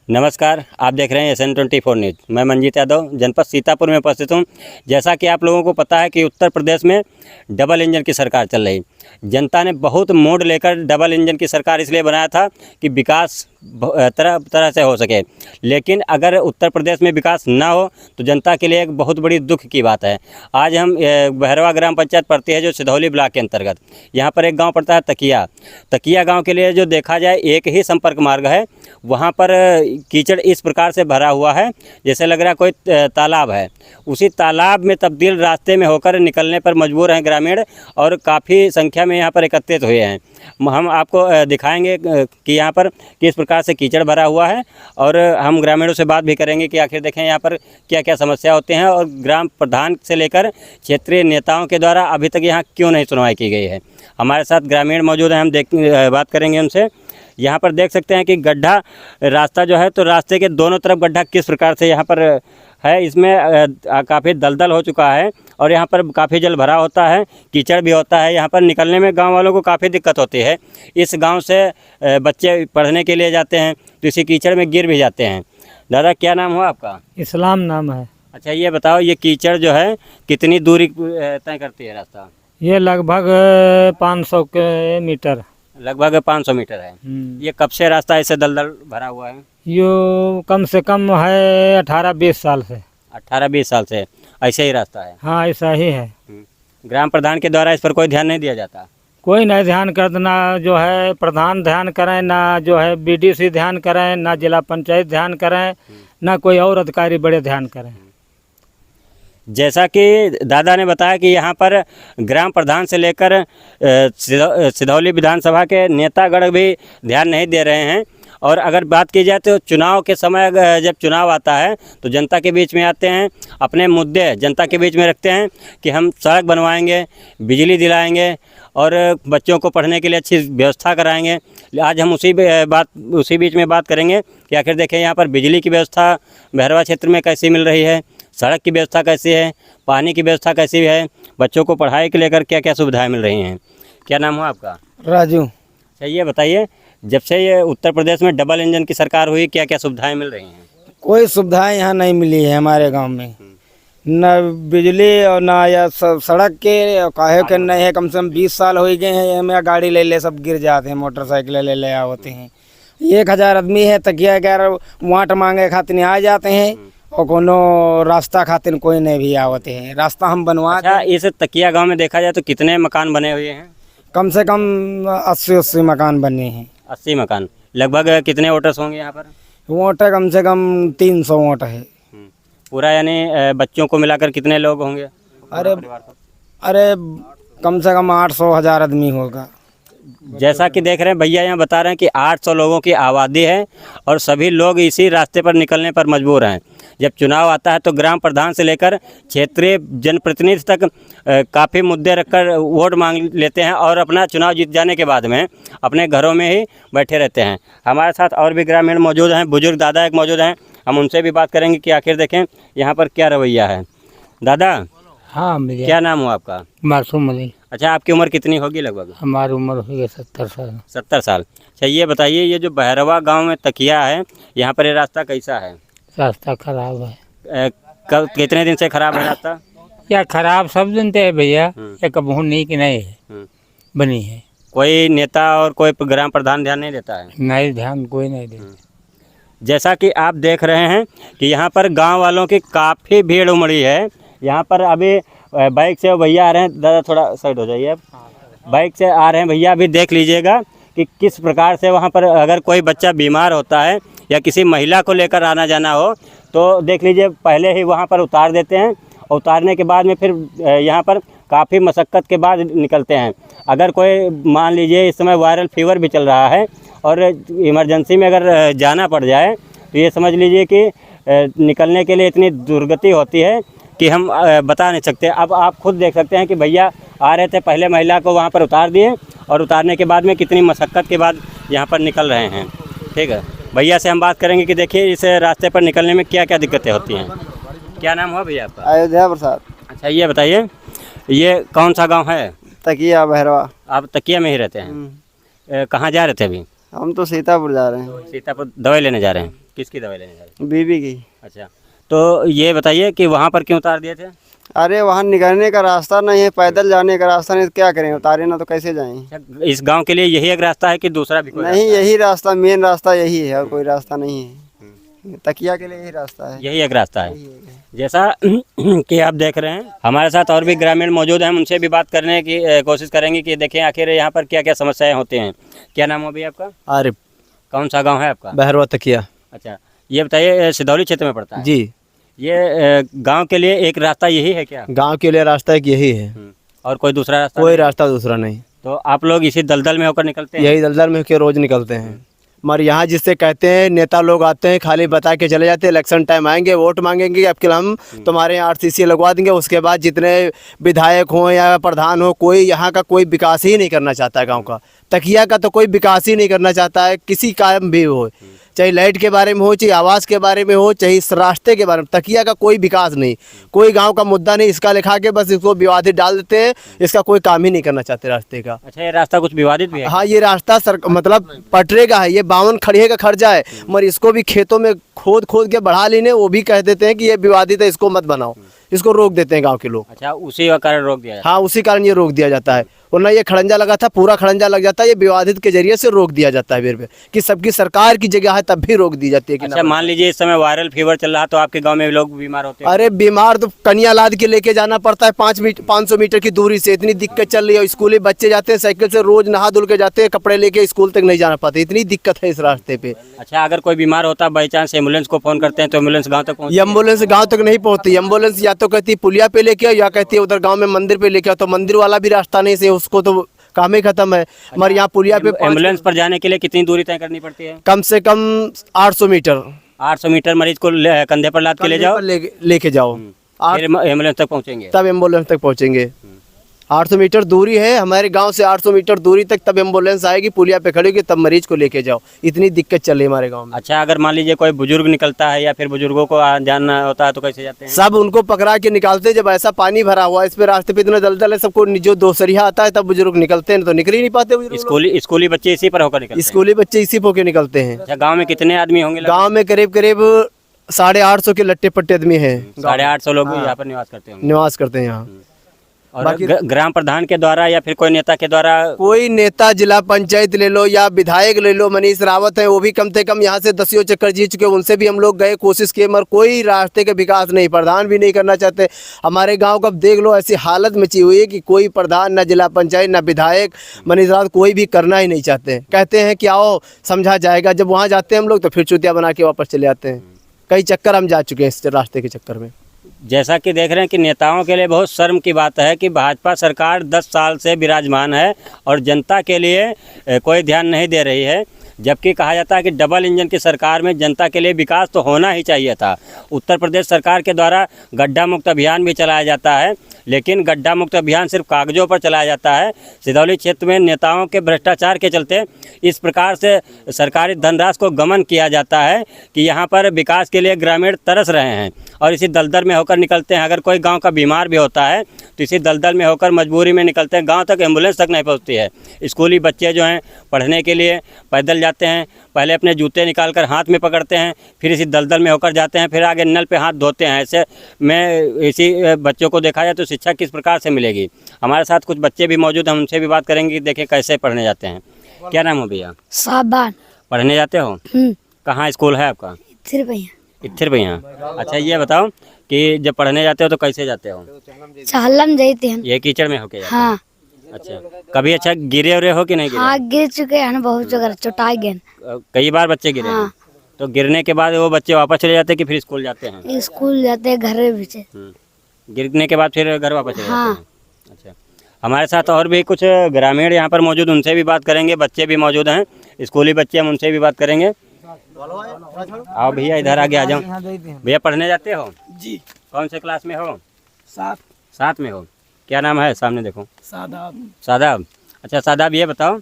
नमस्कार, आप देख रहे हैं SN24 न्यूज़। मैं मंजीत यादव जनपद सीतापुर में उपस्थित हूँ। जैसा कि आप लोगों को पता है कि उत्तर प्रदेश में डबल इंजन की सरकार चल रही। जनता ने बहुत मोड़ लेकर डबल इंजन की सरकार इसलिए बनाया था कि विकास तरह तरह से हो सके, लेकिन अगर उत्तर प्रदेश में विकास ना हो तो जनता के लिए एक बहुत बड़ी दुख की बात है। आज हम बहरवा ग्राम पंचायत पड़ती है जो सिधौली ब्लॉक के अंतर्गत। यहाँ पर एक गांव पड़ता है तकिया गांव के लिए जो देखा जाए एक ही संपर्क मार्ग है। वहाँ पर कीचड़ इस प्रकार से भरा हुआ है जैसे लग रहा है कोई तालाब है। उसी तालाब में तब्दील रास्ते में होकर निकलने पर मजबूर हैं ग्रामीण और काफ़ी संख्या में यहाँ पर एकत्रित हुए हैं। हम आपको दिखाएंगे कि यहाँ पर किस प्रकार से कीचड़ भरा हुआ है और हम ग्रामीणों से बात भी करेंगे कि आखिर देखें यहाँ पर क्या क्या समस्या होते हैं और ग्राम प्रधान से लेकर क्षेत्रीय नेताओं के द्वारा अभी तक यहाँ क्यों नहीं सुनवाई की गई है। हमारे साथ ग्रामीण मौजूद हैं, हम बात करेंगे उनसे। यहाँ पर देख सकते हैं कि गड्ढा रास्ता जो है तो रास्ते के दोनों तरफ गड्ढा किस प्रकार से यहाँ पर है। इसमें काफ़ी दलदल हो चुका है और यहाँ पर काफ़ी जल भरा होता है, कीचड़ भी होता है। यहाँ पर निकलने में गांव वालों को काफ़ी दिक्कत होती है। इस गांव से बच्चे पढ़ने के लिए जाते हैं तो इसी कीचड़ में गिर भी जाते हैं। दादा, क्या नाम हो आपका? इस्लाम नाम है। अच्छा, ये बताओ ये कीचड़ जो है कितनी दूरी तय करती है रास्ता? ये लगभग 500 मीटर। लगभग 500 मीटर है। ये कब से रास्ता ऐसे दलदल भरा हुआ है? यो कम से कम है 18-20 साल से। 18-20 साल से ऐसे ही रास्ता है? हाँ, ऐसा ही है। ग्राम प्रधान के द्वारा इस पर कोई ध्यान नहीं दिया जाता? कोई नहीं ध्यान करता, ना जो है प्रधान ध्यान करें, ना जो है BDC ध्यान करें, ना जिला पंचायत ध्यान करें, ना कोई और अधिकारी बड़े ध्यान करें। जैसा कि दादा ने बताया कि यहाँ पर ग्राम प्रधान से लेकर सिधौली विधानसभा के नेतागण भी ध्यान नहीं दे रहे हैं। और अगर बात की जाए तो चुनाव के समय जब चुनाव आता है तो जनता के बीच में आते हैं, अपने मुद्दे जनता के बीच में रखते हैं कि हम सड़क बनवाएंगे, बिजली दिलाएंगे और बच्चों को पढ़ने के लिए अच्छी व्यवस्था कराएंगे। आज हम उसी बीच में बात करेंगे कि आखिर देखें यहाँ पर बिजली की व्यवस्था बहरवा क्षेत्र में कैसी मिल रही है, सड़क की व्यवस्था कैसी है, पानी की व्यवस्था कैसी है, बच्चों को पढ़ाई के लेकर क्या क्या सुविधाएं मिल रही हैं। क्या नाम हो आपका? राजू। अच्छा, ये बताइए जब से ये उत्तर प्रदेश में डबल इंजन की सरकार हुई क्या क्या सुविधाएं मिल रही हैं? कोई सुविधाएं यहाँ नहीं मिली है हमारे गांव में, न बिजली और ना या सड़क के काहे के नहीं है। कम से कम 20 साल हो गए हैं हमें गाड़ी ले सब गिर जाते हैं, मोटरसाइकिल ले होते हैं। 1000 आदमी है तकिया 11 वाट मांगे खातिर आ जाते हैं और कोनो रास्ता खातिर कोई नहीं भी आवते हैं। रास्ता हम बनवा। अच्छा, इस तकिया गांव में देखा जाए तो कितने मकान बने हुए हैं? कम से कम 80 मकान बने हैं। 80 मकान। लगभग कितने वोटर्स होंगे यहाँ पर? वोट कम से कम 300 वोट है पूरा, यानी बच्चों को मिलाकर कितने लोग होंगे? अरे कम से कम 800-1000 आदमी होगा। जैसा कि देख रहे हैं भैया यहाँ बता रहे हैं कि 800 लोगों की आबादी है और सभी लोग इसी रास्ते पर निकलने पर मजबूर हैं। जब चुनाव आता है तो ग्राम प्रधान से लेकर क्षेत्रीय जनप्रतिनिधि तक काफ़ी मुद्दे रखकर वोट मांग लेते हैं और अपना चुनाव जीत जाने के बाद में अपने घरों में ही बैठे रहते हैं। हमारे साथ और भी ग्रामीण मौजूद हैं, बुजुर्ग दादा एक मौजूद हैं, हम उनसे भी बात करेंगे कि आखिर देखें यहाँ पर क्या रवैया है। दादा, हाँ, क्या नाम हो आपका? मासूम अली। अच्छा, आपकी उम्र कितनी होगी लगभग? हमारी उम्र हो गई 70 साल। 70 साल। अच्छा, ये बताइए ये जो बहरवा गांव में तकिया है यहाँ पर ये रास्ता कैसा है? रास्ता खराब है। कितने दिन से खराब है रास्ता? या खराब सब जनते है भैया, ये कबहू नहीं कि नहीं है बनी है। कोई नेता और कोई ग्राम प्रधान ध्यान नहीं देता है? नहीं, ध्यान कोई नहीं देता। जैसा कि आप देख रहे हैं कि यहाँ पर गांव वालों की काफ़ी भीड़ उमड़ी है। यहाँ पर अभी बाइक से भैया आ रहे हैं। दादा थोड़ा साइड हो जाइए आप। बाइक से आ रहे हैं भैया, अभी देख लीजिएगा कि किस प्रकार से वहाँ पर अगर कोई बच्चा बीमार होता है या किसी महिला को लेकर आना जाना हो तो देख लीजिए पहले ही वहाँ पर उतार देते हैं और उतारने के बाद में फिर यहाँ पर काफ़ी मशक्क़त के बाद निकलते हैं। अगर कोई मान लीजिए इस समय वायरल फीवर भी चल रहा है और इमरजेंसी में अगर जाना पड़ जाए तो ये समझ लीजिए कि निकलने के लिए इतनी दुर्गति होती है कि हम बता नहीं सकते। अब आप खुद देख सकते हैं कि भैया आ रहे थे, पहले महिला को वहाँ पर उतार दिए और उतारने के बाद में कितनी मशक्क़त के बाद यहाँ पर निकल रहे हैं। ठीक है, भैया से हम बात करेंगे कि देखिए इस रास्ते पर निकलने में क्या क्या दिक्कतें होती हैं। क्या नाम हो भैया आपका? अयोध्या प्रसाद। अच्छा, ये बताइए ये कौन सा गाँव है? तकिया बहरवा। आप तकिया में ही रहते हैं? कहाँ जा रहे थे अभी? हम तो सीतापुर जा रहे हैं। सीतापुर दवाई लेने जा रहे हैं। किसकी दवाई लेने जा रहे बीबी की। थे? अच्छा, तो ये बताइए कि वहाँ पर क्यों उतार दिए थे? अरे वहाँ निकलने का रास्ता नहीं है, पैदल जाने का रास्ता नहीं, तो क्या करें, उतारे ना तो कैसे जाएं। अच्छा, इस गांव के लिए यही एक रास्ता है कि दूसरा भी कोई नहीं, रास्ता यही रास्ता, मेन रास्ता यही है, और कोई रास्ता नहीं है। तकिया के लिए यही रास्ता है। यही एक रास्ता है? जैसा कि आप देख रहे हैं, हमारे साथ और भी ग्रामीण मौजूद हैं, हम उनसे भी बात करने की कोशिश करेंगे कि देखें आखिर यहाँ पर क्या क्या समस्याएं होती हैं। क्या नाम हो भैया आपका? आरिफ। कौन सा गांव है आपका? बहरवा तकिया। अच्छा, ये बताइए सिदौली क्षेत्र में पड़ता है? जी। ये गांव के लिए एक रास्ता यही है क्या? गांव के लिए रास्ता एक यही है, और कोई दूसरा रास्ता कोई नहीं? रास्ता दूसरा नहीं। तो आप लोग इसी दलदल में होकर निकलते हैं? यही दलदल में के रोज निकलते हैं। मगर यहाँ जिससे कहते हैं नेता लोग आते हैं, खाली बता के चले जाते हैं, इलेक्शन टाइम आएंगे, वोट मांगेंगे, अब के हम तुम्हारे यहाँ RCC लगवा देंगे। उसके बाद जितने विधायक हों या प्रधान हो, कोई यहाँ का कोई विकास ही नहीं करना चाहता है। गांव का तकिया का तो कोई विकास ही नहीं करना चाहता है, किसी काम भी हो, चाहे लाइट के बारे में हो, चाहे आवास के बारे में हो, चाहे इस रास्ते के बारे में। तकिया का कोई विकास नहीं, कोई गांव का मुद्दा नहीं, इसका लिखा के बस इसको विवादित डाल देते हैं, इसका कोई काम ही नहीं करना चाहते रास्ते का। अच्छा, ये रास्ता कुछ विवादित भी है? हाँ, ये रास्ता मतलब पटरे का है, ये 52 खड़िये का खर्चा है, मगर इसको भी खेतों में खोद खोद के बढ़ा लेने, वो भी कह देते हैं कि ये विवादित है, इसको मत बनाओ, इसको रोक देते हैं गाँव के लोग। अच्छा, उसी का कारण रोक दिया जाता है? हाँ, उसी कारण ये रोक दिया जाता है, वरना ये खड़ंजा लगा था, पूरा खड़ंजा लग जाता है, ये विवादित के जरिए से रोक दिया जाता है। फिर भी कि सबकी सरकार की जगह है तब भी रोक दी जाती है कि अच्छा, मान लीजिए इस समय वायरल फीवर चल रहा, तो आपके गांव में लोग बीमार होते हैं? अरे बीमार तो कनिया लाद के लेके जाना पड़ता है 500 मीटर की दूरी से, इतनी दिक्कत चल रही है। स्कूली बच्चे जाते हैं साइकिल से, रोज नहा धुल के जाते हैं, कपड़े लेके स्कूल तक नहीं जाना पाते, इतनी दिक्कत है इस रास्ते पे। अच्छा, अगर कोई बीमार होता बाई चांस, एम्बुलेंस को फोन करते हैं तो एम्बुलेंस गांव तक पहुंचती है? एम्बुलेंस गांव तक नहीं पहुंचती। एम्बुलेंस या तो कहती है पुलिया पे लेके आओ, या कहती है उधर गांव में मंदिर पे लेके आओ, तो मंदिर वाला भी रास्ता नहीं से, उसको तो काम ही खत्म है। मगर यहाँ पुलिया पे एम्बुलेंस पर जाने के लिए कितनी दूरी तय करनी पड़ती है? कम से कम 800 मीटर। 800 मीटर मरीज को कंधे पर लाद के ले जाओ, लेके जाओ, फिर एम्बुलेंस तक पहुंचेंगे? तब एम्बुलेंस तक पहुंचेंगे। 800 मीटर दूरी है हमारे गांव से, 800 मीटर दूरी तक, तब एम्बुलेंस आएगी, पुलिया पे खड़ी होगी, तब मरीज को लेके जाओ। इतनी दिक्कत चल रही है हमारे गांव में। अच्छा, अगर मान लीजिए कोई बुजुर्ग निकलता है या फिर बुजुर्गों को जाना होता है तो कैसे जाते हैं? सब उनको पकड़ा के निकालते हैं। जब ऐसा पानी भरा हुआ है, इस पे रास्ते पे इतना दलदल है, सबको जो दोसरिया आता है तब बुजुर्ग निकलते हैं, तो निकल ही नहीं पाते बुजुर्ग लोग। स्कूली बच्चे इसी पर होकर निकलते हैं? स्कूली बच्चे इसी पे निकलते हैं। अच्छा, गाँव में कितने आदमी होंगे? गाँव में करीब 850 के लट्टे पट्टे आदमी है। 850 लोग यहाँ पर निवास करते होंगे? निवास करते हैं यहाँ। और ग्राम प्रधान के द्वारा या फिर कोई नेता के द्वारा? कोई नेता, जिला पंचायत ले लो या विधायक ले लो, मनीष रावत है, वो भी कम से कम यहाँ से 10 चक्कर जीत चुके, उनसे भी हम लोग गए, कोशिश किए, मगर कोई रास्ते का विकास नहीं, प्रधान भी नहीं करना चाहते। हमारे गांव का देख लो, ऐसी हालत मची हुई है कि कोई प्रधान, न जिला पंचायत, न विधायक, मनीष रावत, कोई भी करना ही नहीं चाहते। कहते हैं कि आओ समझा जाएगा, जब वहाँ जाते हैं हम लोग तो फिर चुतिया बना के वापस चले आते हैं। कई चक्कर हम जा चुके हैं इस रास्ते के चक्कर में। जैसा कि देख रहे हैं कि नेताओं के लिए बहुत शर्म की बात है कि भाजपा सरकार 10 साल से विराजमान है और जनता के लिए कोई ध्यान नहीं दे रही है, जबकि कहा जाता है कि डबल इंजन की सरकार में जनता के लिए विकास तो होना ही चाहिए था। उत्तर प्रदेश सरकार के द्वारा गड्ढा मुक्त अभियान भी चलाया जाता है, लेकिन गड्ढा मुक्त अभियान सिर्फ कागजों पर चलाया जाता है। सिदौली क्षेत्र में नेताओं के भ्रष्टाचार के चलते इस प्रकार से सरकारी धनराशि को गमन किया जाता है कि यहाँ पर विकास के लिए ग्रामीण तरस रहे हैं और इसी दलदल में होकर निकलते हैं। अगर कोई गांव का बीमार भी होता है तो इसी दलदल में होकर मजबूरी में निकलते हैं, गांव तक एम्बुलेंस तक नहीं पहुंचती है। स्कूली बच्चे जो हैं पढ़ने के लिए पैदल जाते हैं, पहले अपने जूते निकाल कर हाथ में पकड़ते हैं, फिर इसी दलदल में होकर जाते हैं, फिर आगे नल पे हाथ धोते हैं। ऐसे में इसी बच्चों को देखा जाए तो शिक्षा किस प्रकार से मिलेगी। हमारे साथ कुछ बच्चे भी मौजूद हैं, हम उनसे भी बात करेंगे कि देखें कैसे पढ़ने जाते हैं। क्या नाम हो भैया? साबान। पढ़ने जाते हो? कहाँ स्कूल है आपका? इत्थिर भैया। अच्छा, ये बताओ कि जब पढ़ने जाते हो तो कैसे जाते हो? चालम जाते हैं। ये कीचड़ में होके जाते हो? हाँ। अच्छा, कभी अच्छा गिरे उरे हो कि नहीं गिरे? हाँ, गिर चुके हैं बहुत जगह, चोटाई गए। कई बार बच्चे गिरे हैं? तो गिरने के बाद वो बच्चे वापस चले जाते हैं कि फिर स्कूल जाते हैं? स्कूल जाते हैं, घर भी से। गिरने के बाद फिर घर वापस चले जाते हैं? अच्छा, हमारे साथ और भी कुछ ग्रामीण यहाँ पर मौजूद, उनसे भी बात करेंगे। बच्चे भी मौजूद हैं, स्कूली बच्चे, हम उनसे भी बात करेंगे। आओ भैया, इधर आगे आ जाओ। भैया, पढ़ने जाते हो? जी। कौन से क्लास में हो? 7 में हो। क्या नाम है? सामने देखो। सादाब। सादाब। अच्छा सादाब, ये बताओ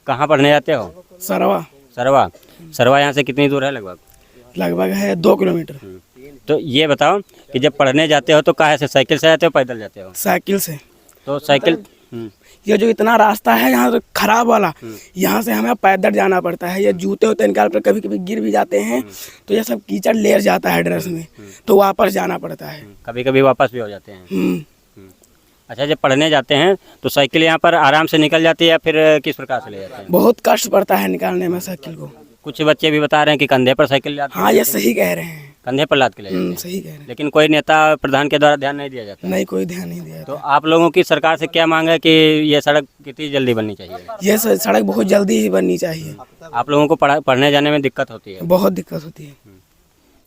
कहाँ पढ़ने जाते हो? सरवा यहाँ से कितनी दूर है? लगभग है 2 किलोमीटर। तो ये बताओ कि जब पढ़ने जाते हो तो कहाँ से, साइकिल से जाते हो पैदल जाते हो? साइकिल से। तो साइकिल ये जो इतना रास्ता है यहाँ खराब वाला, यहाँ से हमें पैदल जाना पड़ता है। ये जूते होते निकाल कर कभी कभी गिर भी जाते हैं तो ये सब कीचड़ लेर जाता है ड्रेस में, तो वापस जाना पड़ता है। कभी कभी वापस भी हो जाते हैं। हम्म। अच्छा, जब पढ़ने जाते हैं तो साइकिल यहाँ पर आराम से निकल जाती है या फिर किस प्रकार से ले जाते हैं? बहुत कष्ट पड़ता है निकालने में साइकिल को। कुछ बच्चे भी बता रहे हैं कि कंधे पर साइकिल जाते हैं। हाँ, ये सही कह रहे हैं। कंधे पर लाद के ले जाते हैं। सही कह रहे हैं। लेकिन कोई नेता प्रधान के द्वारा ध्यान नहीं दिया जाता। नहीं, कोई ध्यान नहीं दिया। तो आप लोगों की सरकार से क्या मांग है कि ये सड़क कितनी जल्दी बननी चाहिए? ये सड़क बहुत जल्दी ही बननी चाहिए। आप लोगों को पढ़ने जाने में दिक्कत होती है? बहुत दिक्कत होती है।